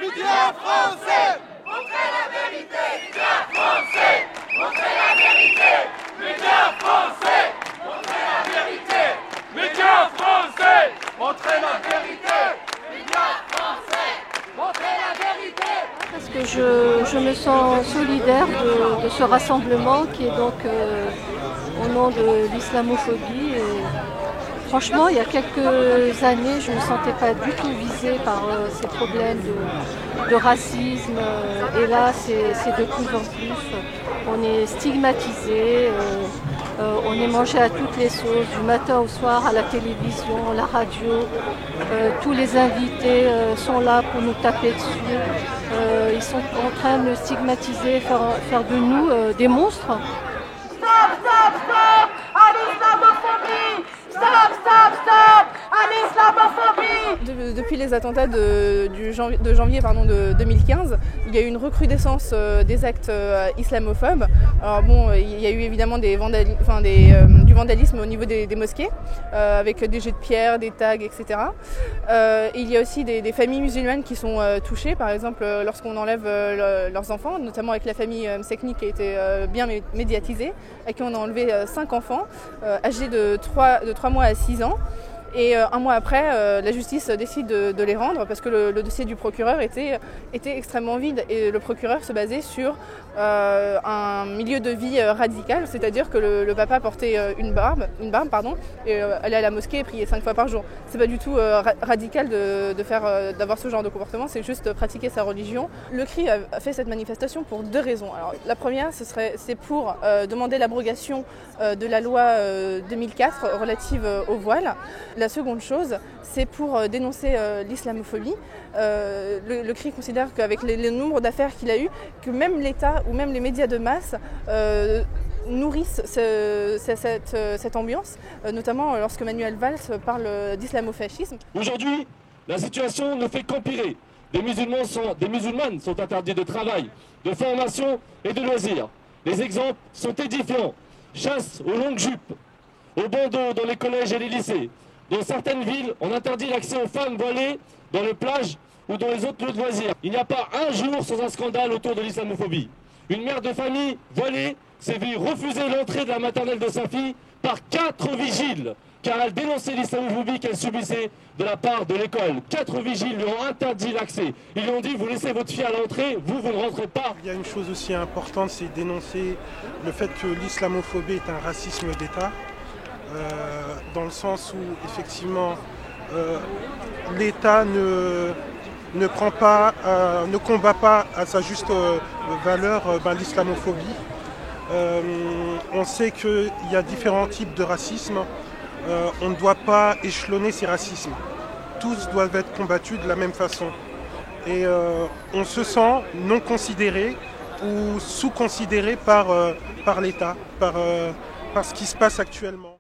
Médias français, montrez la vérité. Médias français, montrez la vérité. Médias français, montrez la vérité. Médias français, montrez la vérité. Médias français, montrez la vérité. Parce que je me sens solidaire de ce rassemblement qui est donc au nom de l'islamophobie. Franchement, il y a quelques années, je ne me sentais pas du tout visée par ces problèmes de racisme. Et là, c'est de plus en plus. On est stigmatisé, on est mangé à toutes les sauces, du matin au soir, à la télévision, à la radio. Tous les invités sont là pour nous taper dessus. Ils sont en train de nous stigmatiser, faire de nous des monstres. Stop, stop, stop à l'islamophobie! Stop, stop, stop à l'islamophobie! Depuis les attentats de janvier 2015, il y a eu une recrudescence des actes islamophobes. Alors bon, il y a eu évidemment du vandalisme au niveau des mosquées, avec des jets de pierre, des tags, etc. Il y a aussi des familles musulmanes qui sont touchées, par exemple lorsqu'on enlève leurs enfants, notamment avec la famille Msekni qui a été bien médiatisée, à qui on a enlevé 5 enfants âgés de 3 mois à 6 ans. Et un mois après, la justice décide de les rendre parce que le dossier du procureur était extrêmement vide et le procureur se basait sur un milieu de vie radical, c'est-à-dire que le papa portait une barbe, et allait à la mosquée et priait 5 fois par jour. C'est pas du tout radical d'avoir ce genre de comportement, c'est juste pratiquer sa religion. Le CRI a fait cette manifestation pour 2 raisons. Alors, la première, c'est pour demander l'abrogation de la loi 2004 relative au voile. La seconde chose, c'est pour dénoncer l'islamophobie. Le CRI considère qu'avec le nombre d'affaires qu'il a eu, que même l'État ou même les médias de masse nourrissent cette ambiance, notamment lorsque Manuel Valls parle d'islamo-fascisme. Aujourd'hui, la situation ne fait qu'empirer. Des musulmanes sont interdits de travail, de formation et de loisirs. Les exemples sont édifiants. Chasse aux longues jupes, aux bandeaux dans les collèges et les lycées. Dans certaines villes, on interdit l'accès aux femmes voilées dans les plages ou dans les autres lieux de loisirs. Il n'y a pas un jour sans un scandale autour de l'islamophobie. Une mère de famille voilée s'est vue refuser l'entrée de la maternelle de sa fille par 4 vigiles, car elle dénonçait l'islamophobie qu'elle subissait de la part de l'école. 4 vigiles lui ont interdit l'accès. Ils lui ont dit, vous laissez votre fille à l'entrée, vous ne rentrez pas. Il y a une chose aussi importante, c'est dénoncer le fait que l'islamophobie est un racisme d'État. Dans le sens où effectivement l'État ne combat pas à sa juste valeur l'islamophobie. On sait qu'il y a différents types de racisme. On ne doit pas échelonner ces racismes. Tous doivent être combattus de la même façon. Et on se sent non considéré ou sous-considéré par l'État, par ce qui se passe actuellement.